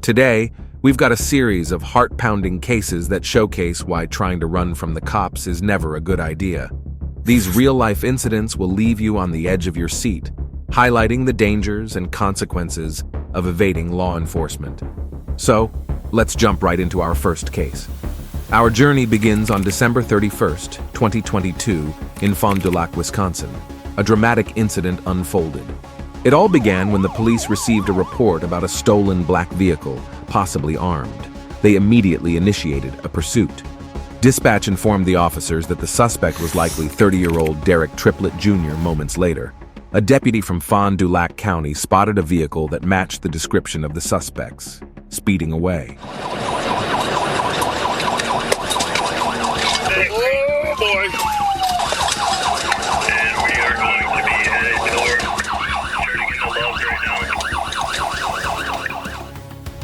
Today, we've got a series of heart-pounding cases that showcase why trying to run from the cops is never a good idea. These real-life incidents will leave you on the edge of your seat, highlighting the dangers and consequences of evading law enforcement. So, let's jump right into our first case. Our journey begins on December 31st, 2022, in Fond du Lac, Wisconsin. A dramatic incident unfolded. It all began when the police received a report about a stolen black vehicle, possibly armed. They immediately initiated a pursuit. Dispatch informed the officers that the suspect was likely 30-year-old Derek Triplett Jr. moments later. A deputy from Fond du Lac County spotted a vehicle that matched the description of the suspects, speeding away. Oh boy! And we are going to be headed north, turning into Love's right now.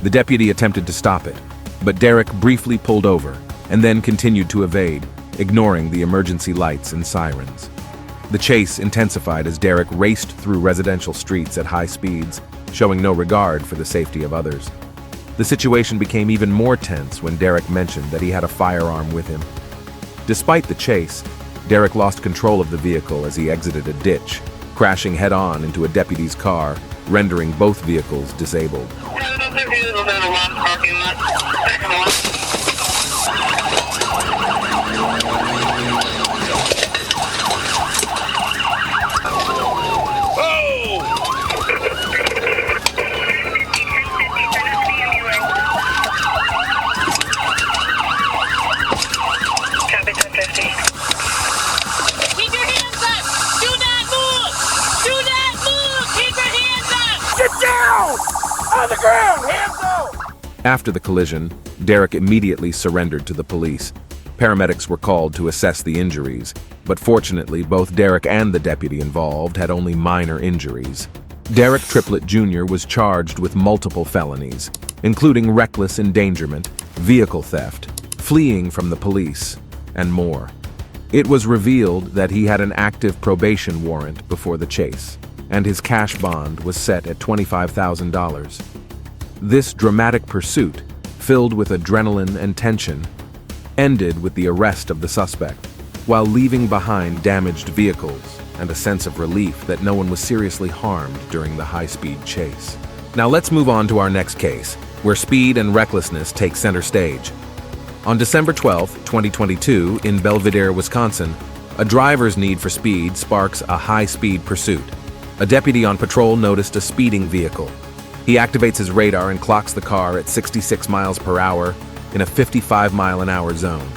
The deputy attempted to stop it, but Derek briefly pulled over and then continued to evade, ignoring the emergency lights and sirens. The chase intensified as Derek raced through residential streets at high speeds, showing no regard for the safety of others. The situation became even more tense when Derek mentioned that he had a firearm with him. Despite the chase, Derek lost control of the vehicle as he exited a ditch, crashing head-on into a deputy's car, rendering both vehicles disabled. On the ground! Hands up! After the collision, Derek immediately surrendered to the police. Paramedics were called to assess the injuries, but fortunately both Derek and the deputy involved had only minor injuries. Derek Triplett Jr. was charged with multiple felonies, including reckless endangerment, vehicle theft, fleeing from the police, and more. It was revealed that he had an active probation warrant before the chase, and his cash bond was set at $25,000. This dramatic pursuit, filled with adrenaline and tension, ended with the arrest of the suspect, while leaving behind damaged vehicles and a sense of relief that no one was seriously harmed during the high-speed chase. Now let's move on to our next case, where speed and recklessness take center stage. On December 12, 2022, in Belvidere, Wisconsin, a driver's need for speed sparks a high-speed pursuit. A deputy on patrol noticed a speeding vehicle. He activates his radar and clocks the car at 66 miles per hour in a 55-mile-an-hour zone.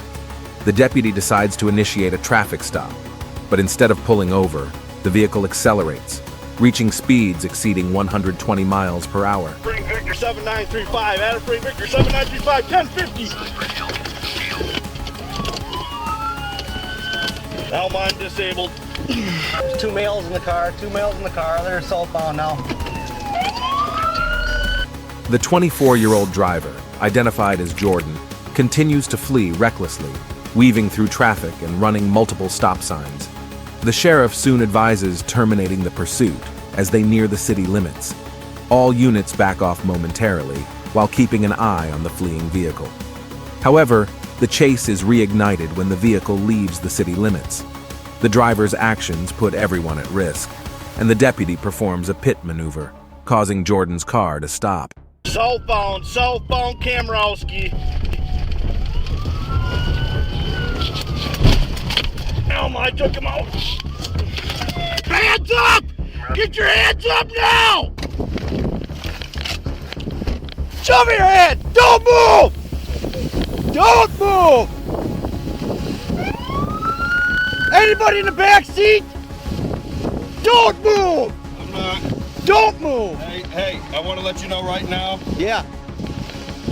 The deputy decides to initiate a traffic stop, but instead of pulling over, the vehicle accelerates, reaching speeds exceeding 120 miles per hour. Spring Victor 7935, Adam Spring Victor 7935, 1050. Now mine disabled. There's two males in the car, they're southbound now. The 24-year-old driver, identified as Jordan, continues to flee recklessly, weaving through traffic and running multiple stop signs. The sheriff soon advises terminating the pursuit as they near the city limits. All units back off momentarily while keeping an eye on the fleeing vehicle. However, the chase is reignited when the vehicle leaves the city limits. The driver's actions put everyone at risk, and the deputy performs a pit maneuver, causing Jordan's car to stop. Southbound, Kamrowski. I took him out. Hands up! Get your hands up now! Show me your hand! Don't move! Don't move! Anybody in the back seat? Don't move! I'm not. Don't move! Hey, I want to let you know right now. Yeah.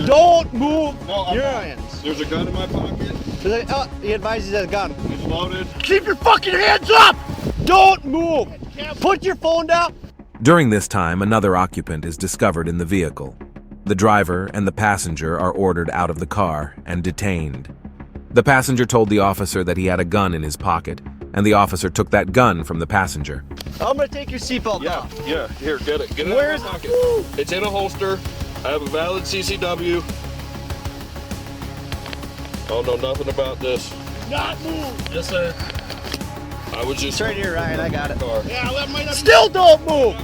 Don't move No, your not. hands. There's a gun in my pocket. He advises that gun. It's loaded. Keep your fucking hands up! Don't move! Put your phone down! During this time, another occupant is discovered in the vehicle. The driver and the passenger are ordered out of the car and detained. The passenger told the officer that he had a gun in his pocket and the officer took that gun from the passenger. I'm gonna take your seatbelt off. Yeah, here, get it. Get it Where's out of my pocket. It's in a holster. I have a valid CCW. I don't know nothing about this. Not move. Yes, sir. I was just... It's right here, Ryan. I got it. Yeah, that might not be. Still don't move!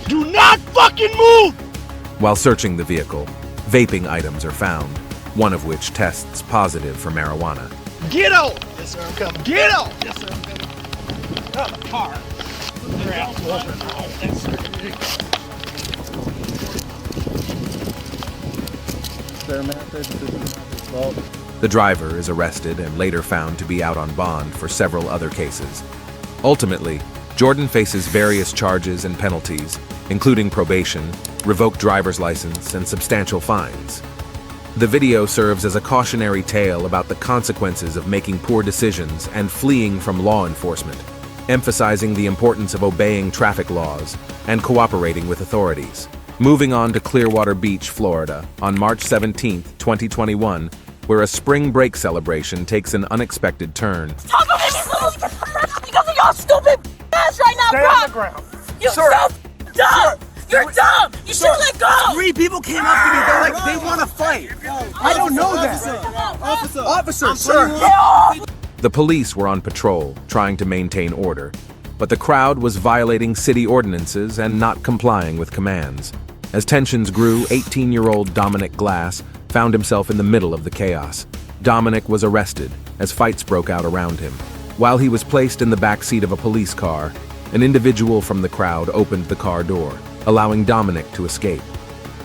Do not fucking move! While searching the vehicle, vaping items are found, one of which tests positive for marijuana. Get out! Yes, sir, I'm coming. Get out! Yes, sir, I'm coming. Out of the car. Yes, sir. The driver is arrested and later found to be out on bond for several other cases. Ultimately, Jordan faces various charges and penalties, including probation, revoked driver's license, and substantial fines. The video serves as a cautionary tale about the consequences of making poor decisions and fleeing from law enforcement, emphasizing the importance of obeying traffic laws and cooperating with authorities. Moving on to Clearwater Beach, Florida, on March 17, 2021, where a spring break celebration takes an unexpected turn. Talk about me because of y'all stupid ass right now, Stay bro. on the ground. You're so dumb. You're dumb. You should let go. 3 people came up to me. They're like, they want to fight. I don't know that. Officer, sir. The police were on patrol, trying to maintain order, but the crowd was violating city ordinances and not complying with commands. As tensions grew, 18-year-old Dominic Glass found himself in the middle of the chaos. Dominic was arrested as fights broke out around him. While he was placed in the back seat of a police car, an individual from the crowd opened the car door, allowing Dominic to escape.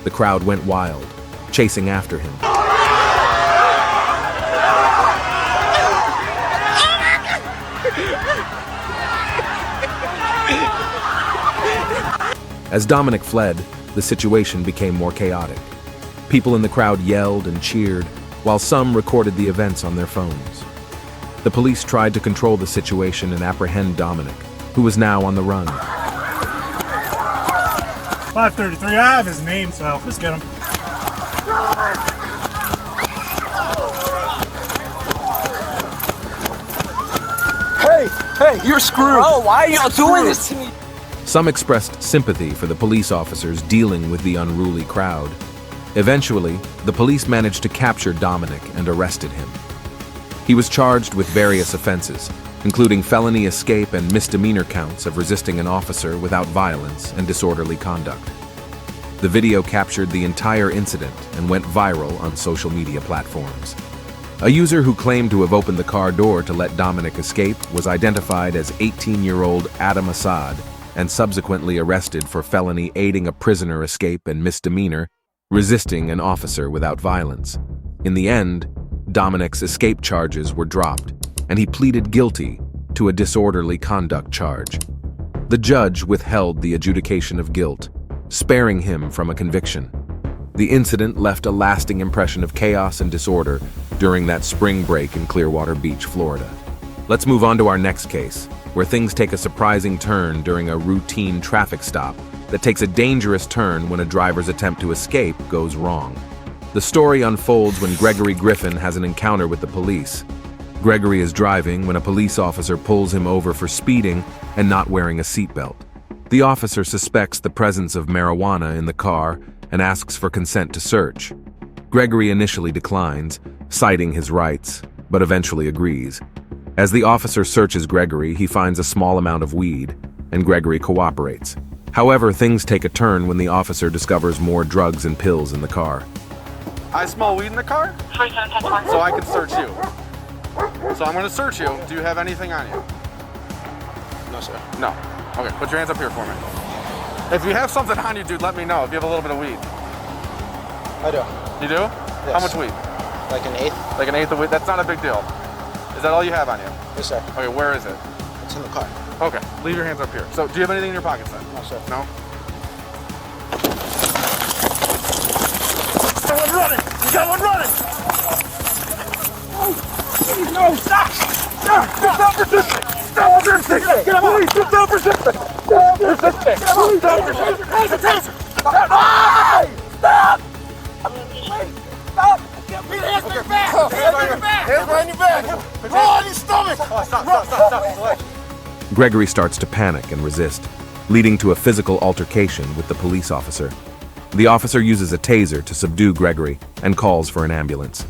The crowd went wild, chasing after him. As Dominic fled, the situation became more chaotic. People in the crowd yelled and cheered, while some recorded the events on their phones. The police tried to control the situation and apprehend Dominic, who was now on the run. 533, I have his name, so let's get him. Hey, you're screwed. Bro, why are y'all doing this to me? Some expressed sympathy for the police officers dealing with the unruly crowd. Eventually, the police managed to capture Dominic and arrested him. He was charged with various offenses, including felony escape and misdemeanor counts of resisting an officer without violence and disorderly conduct. The video captured the entire incident and went viral on social media platforms. A user who claimed to have opened the car door to let Dominic escape was identified as 18-year-old Adam Assad and subsequently arrested for felony aiding a prisoner escape and misdemeanor, resisting an officer without violence. In the end, Dominic's escape charges were dropped, and he pleaded guilty to a disorderly conduct charge. The judge withheld the adjudication of guilt, sparing him from a conviction. The incident left a lasting impression of chaos and disorder during that spring break in Clearwater Beach, Florida. Let's move on to our next case, where things take a surprising turn during a routine traffic stop that takes a dangerous turn when a driver's attempt to escape goes wrong. The story unfolds when Gregory Griffin has an encounter with the police. Gregory is driving when a police officer pulls him over for speeding and not wearing a seatbelt. The officer suspects the presence of marijuana in the car and asks for consent to search. Gregory initially declines, citing his rights, but eventually agrees. As the officer searches Gregory, he finds a small amount of weed, and Gregory cooperates. However, things take a turn when the officer discovers more drugs and pills in the car. I smell weed in the car, so I can search you. So I'm going to search you. Do you have anything on you? No, sir. No. Okay, put your hands up here for me. If you have something on you, dude, let me know. If you have a little bit of weed. I do. You do? Yes. How much weed? Like an eighth? Like an eighth of weed? That's not a big deal. Is that all you have on you? Yes, sir. Okay, where is it? It's in the car. Okay, leave your hands up here. So, do you have anything in your pockets then? No, sir. No? Someone running! Someone running! No, stop! Stop resisting! Stop resisting! Get him out! Stop resisting! Stop resisting! Stop resisting! Stop! Stop! Stop! Get me hands on your back! Hands on your back! Hands on your back! Roll on your stomach! Oh, stop. Gregory starts to panic and resist, leading to a physical altercation with the police officer. The officer uses a taser to subdue Gregory and calls for an ambulance.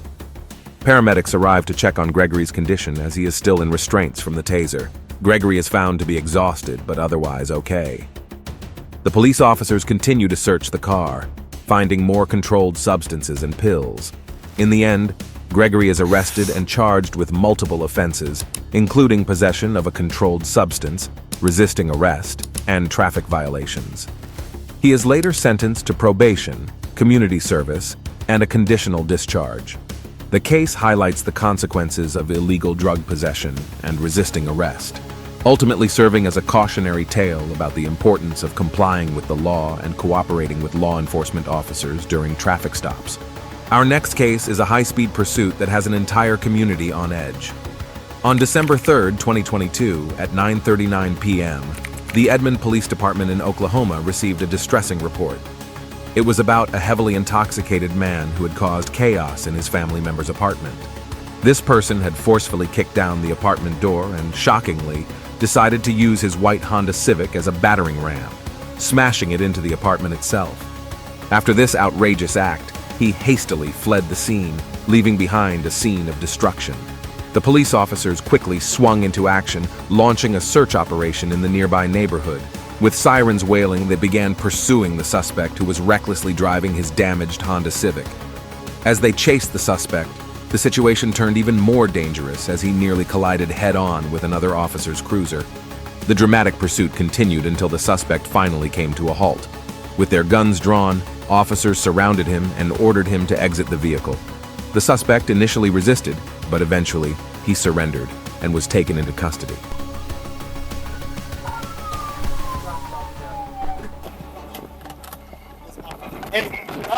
Paramedics arrive to check on Gregory's condition as he is still in restraints from the taser. Gregory is found to be exhausted but otherwise okay. The police officers continue to search the car, finding more controlled substances and pills. In the end, Gregory is arrested and charged with multiple offenses, including possession of a controlled substance, resisting arrest, and traffic violations. He is later sentenced to probation, community service, and a conditional discharge. The case highlights the consequences of illegal drug possession and resisting arrest, ultimately serving as a cautionary tale about the importance of complying with the law and cooperating with law enforcement officers during traffic stops. Our next case is a high-speed pursuit that has an entire community on edge. On December 3rd, 2022, at 9:39 p.m., the Edmond Police Department in Oklahoma received a distressing report. It was about a heavily intoxicated man who had caused chaos in his family member's apartment. This person had forcefully kicked down the apartment door and, shockingly, decided to use his white Honda Civic as a battering ram, smashing it into the apartment itself. After this outrageous act, he hastily fled the scene, leaving behind a scene of destruction. The police officers quickly swung into action, launching a search operation in the nearby neighborhood. With sirens wailing, they began pursuing the suspect who was recklessly driving his damaged Honda Civic. As they chased the suspect, the situation turned even more dangerous as he nearly collided head-on with another officer's cruiser. The dramatic pursuit continued until the suspect finally came to a halt. With their guns drawn, officers surrounded him and ordered him to exit the vehicle. The suspect initially resisted, but eventually he surrendered and was taken into custody.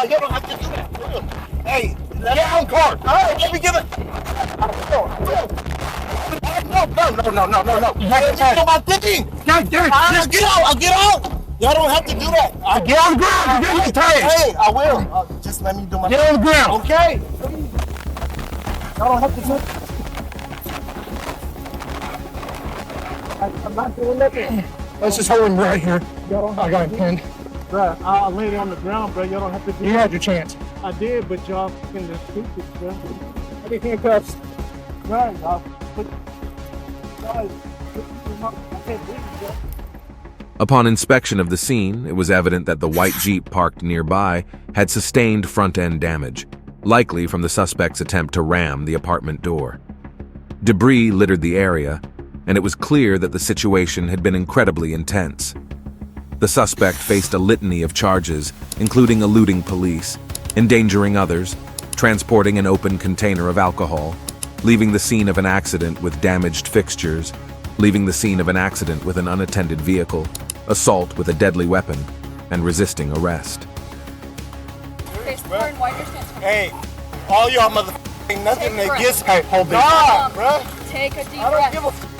You don't have to do that. Hey, get out of the car. All right, let me give it. No. That's my thinking. I'll get out. Y'all don't have to do that. I'll get on the ground. Hey, I will. Just let me do my. Get on the ground. Okay. Y'all don't have to do it. I'm not doing nothing. Let's just hold him right here. I got him pinned. Bro, I'll lay it on the ground, bro. Y'all don't have to do You had your chance. I did, but y'all fucking stupid, bro. I need handcuffs. Right, y'all. Guys, I can't breathe, bro. Upon inspection of the scene, it was evident that the white Jeep parked nearby had sustained front-end damage, likely from the suspect's attempt to ram the apartment door. Debris littered the area, and it was clear that the situation had been incredibly intense. The suspect faced a litany of charges, including eluding police, endangering others, transporting an open container of alcohol, leaving the scene of an accident with damaged fixtures, leaving the scene of an accident with an unattended vehicle, assault with a deadly weapon, and resisting arrest. Hey, all y'all motherfucking nothing that gets me. Hold God, bro. Take a deep I breath. don't give a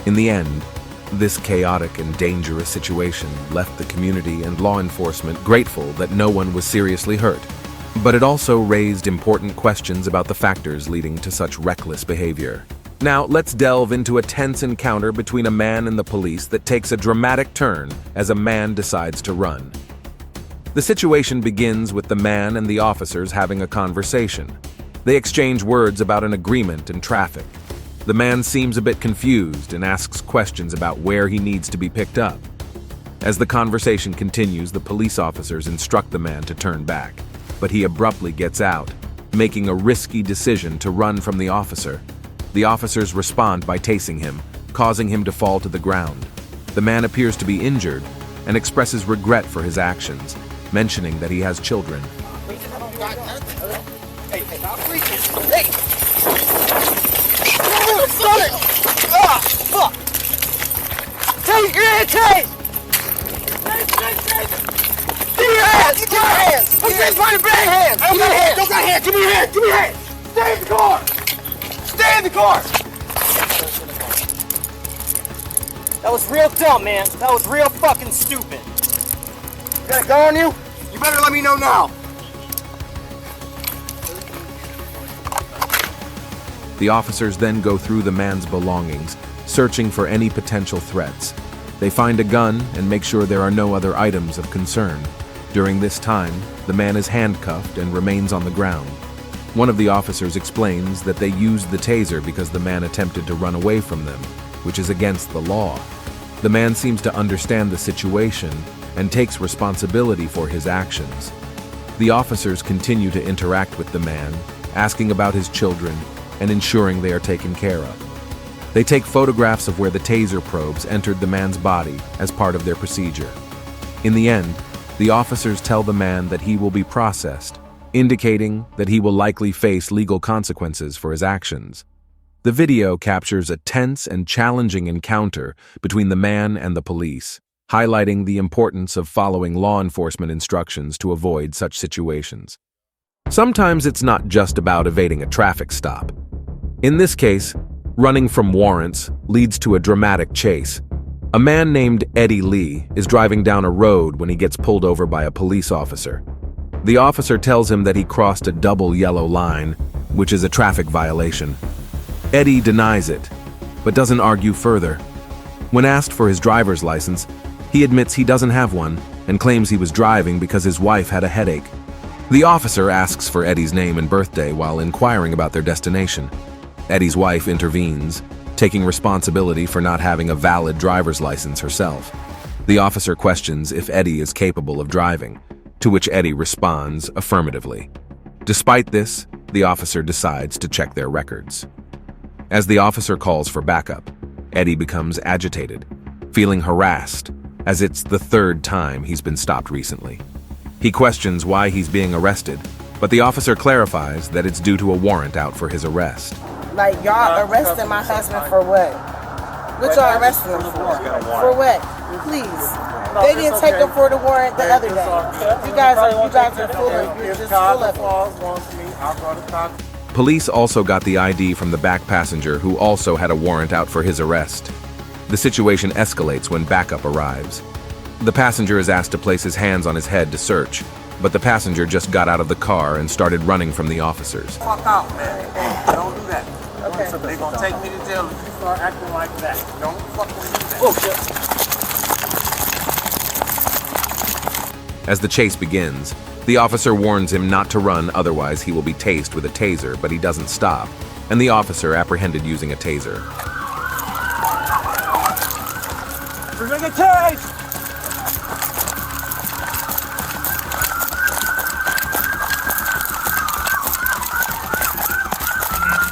In the end, this chaotic and dangerous situation left the community and law enforcement grateful that no one was seriously hurt. But it also raised important questions about the factors leading to such reckless behavior. Now, let's delve into a tense encounter between a man and the police that takes a dramatic turn as a man decides to run. The situation begins with the man and the officers having a conversation. They exchange words about an agreement in traffic. The man seems a bit confused and asks questions about where he needs to be picked up. As the conversation continues, the police officers instruct the man to turn back, but he abruptly gets out, making a risky decision to run from the officer. The officers respond by tasing him, causing him to fall to the ground. The man appears to be injured and expresses regret for his actions, mentioning that he has children. Take your head, Chase! Give me your hands! Give me your hands! What's this? Why your bad hands? I don't got hands! Don't got hands! Give me your hands! Give me your hands! Stay in the car! Stay in the car! That was real dumb, man. That was real fucking stupid. You got a gun on you? You better let me know now. The officers then go through the man's belongings, searching for any potential threats. They find a gun and make sure there are no other items of concern. During this time, the man is handcuffed and remains on the ground. One of the officers explains that they used the taser because the man attempted to run away from them, which is against the law. The man seems to understand the situation and takes responsibility for his actions. The officers continue to interact with the man, asking about his children and ensuring they are taken care of. They take photographs of where the taser probes entered the man's body as part of their procedure. In the end, the officers tell the man that he will be processed, indicating that he will likely face legal consequences for his actions. The video captures a tense and challenging encounter between the man and the police, highlighting the importance of following law enforcement instructions to avoid such situations. Sometimes it's not just about evading a traffic stop. In this case, running from warrants leads to a dramatic chase. A man named Eddie Lee is driving down a road when he gets pulled over by a police officer. The officer tells him that he crossed a double yellow line, which is a traffic violation. Eddie denies it, but doesn't argue further. When asked for his driver's license, he admits he doesn't have one and claims he was driving because his wife had a headache. The officer asks for Eddie's name and birthday while inquiring about their destination. Eddie's wife intervenes, taking responsibility for not having a valid driver's license herself. The officer questions if Eddie is capable of driving, to which Eddie responds affirmatively. Despite this, the officer decides to check their records. As the officer calls for backup, Eddie becomes agitated, feeling harassed, as it's the third time he's been stopped recently. He questions why he's being arrested, but the officer clarifies that it's due to a warrant out for his arrest. Like, y'all arrested my husband for what? What y'all arrested him for? For what? Please. They didn't take him for the warrant the other day. You guys are full of, you're just full of it. Police also got the ID from the back passenger who also had a warrant out for his arrest. The situation escalates when backup arrives. The passenger is asked to place his hands on his head to search, but the passenger just got out of the car and started running from the officers. Fuck out, man. Don't do that. Okay. So they're gonna take me to jail if you start acting like that. Don't fucking do that. Oh, shit. As the chase begins, the officer warns him not to run, otherwise he will be tased with a taser, but he doesn't stop, and the officer apprehended using a taser. We're gonna get tased!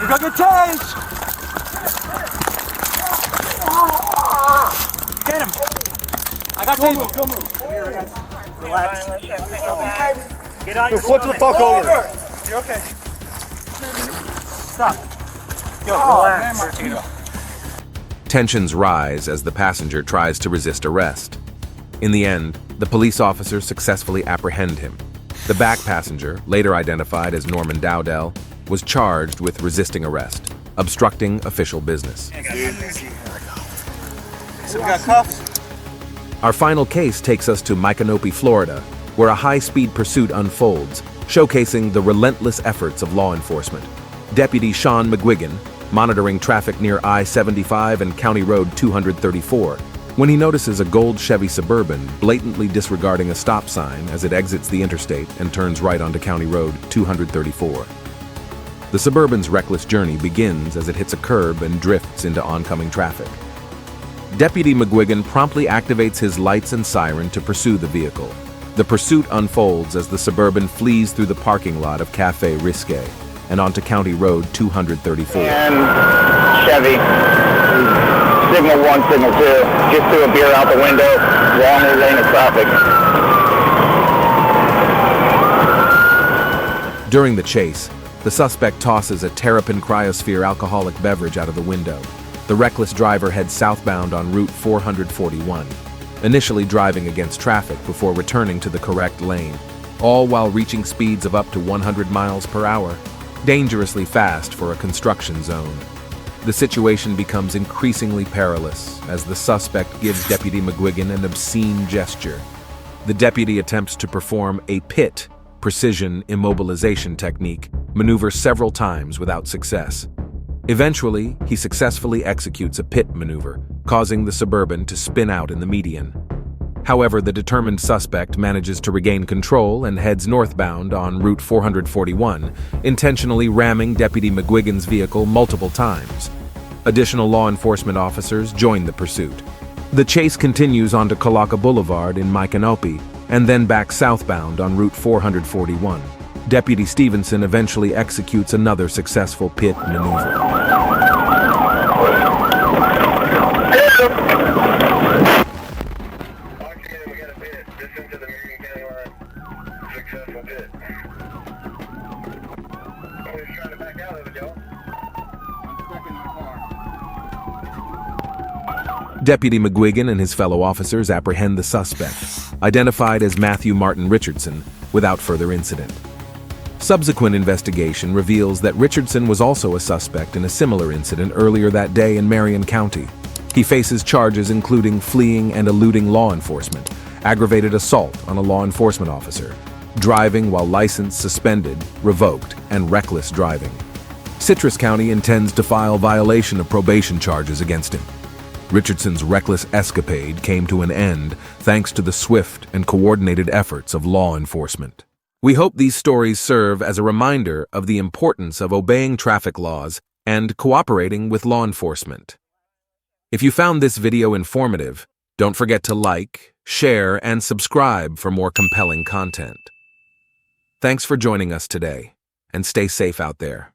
We're gonna get tased! Get him! I got tased! Come on. Relax. Get on your flip the fuck over. You're okay. Stop. Yo, relax. Tensions rise as the passenger tries to resist arrest. In the end, the police officers successfully apprehend him. The back passenger, later identified as Norman Dowdell, was charged with resisting arrest, obstructing official business. So we got cuffs? Our final case takes us to Micanopy, Florida, where a high-speed pursuit unfolds, showcasing the relentless efforts of law enforcement. Deputy Sean McGuigan, monitoring traffic near I-75 and County Road 234, when he notices a gold Chevy Suburban blatantly disregarding a stop sign as it exits the interstate and turns right onto County Road 234. The Suburban's reckless journey begins as it hits a curb and drifts into oncoming traffic. Deputy McGuigan promptly activates his lights and siren to pursue the vehicle. The pursuit unfolds as the Suburban flees through the parking lot of Cafe Risque and onto County Road 234. And Chevy, signal 1, signal 2, just threw a beer out the window, wrong lane of traffic. During the chase, the suspect tosses a Terrapin Cryosphere alcoholic beverage out of the window. The reckless driver heads southbound on Route 441. initially driving against traffic before returning to the correct lane, all while reaching speeds of up to 100 miles per hour, dangerously fast for a construction zone. The situation becomes increasingly perilous as the suspect gives Deputy McGuigan an obscene gesture. The deputy attempts to perform a PIT, precision immobilization technique, maneuver several times without success. Eventually, he successfully executes a PIT maneuver, causing the Suburban to spin out in the median. However, the determined suspect manages to regain control and heads northbound on Route 441, intentionally ramming Deputy McGuigan's vehicle multiple times. Additional law enforcement officers join the pursuit. The chase continues onto Kalaka Boulevard in Micanopy, and then back southbound on Route 441. Deputy Stevenson eventually executes another successful PIT maneuver. Deputy McGuigan and his fellow officers apprehend the suspect, identified as Matthew Martin Richardson, without further incident. Subsequent investigation reveals that Richardson was also a suspect in a similar incident earlier that day in Marion County. He faces charges including fleeing and eluding law enforcement, aggravated assault on a law enforcement officer, driving while license suspended, revoked, and reckless driving. Citrus County intends to file violation of probation charges against him. Richardson's reckless escapade came to an end thanks to the swift and coordinated efforts of law enforcement. We hope these stories serve as a reminder of the importance of obeying traffic laws and cooperating with law enforcement. If you found this video informative, don't forget to like, share, and subscribe for more compelling content. Thanks for joining us today, and stay safe out there.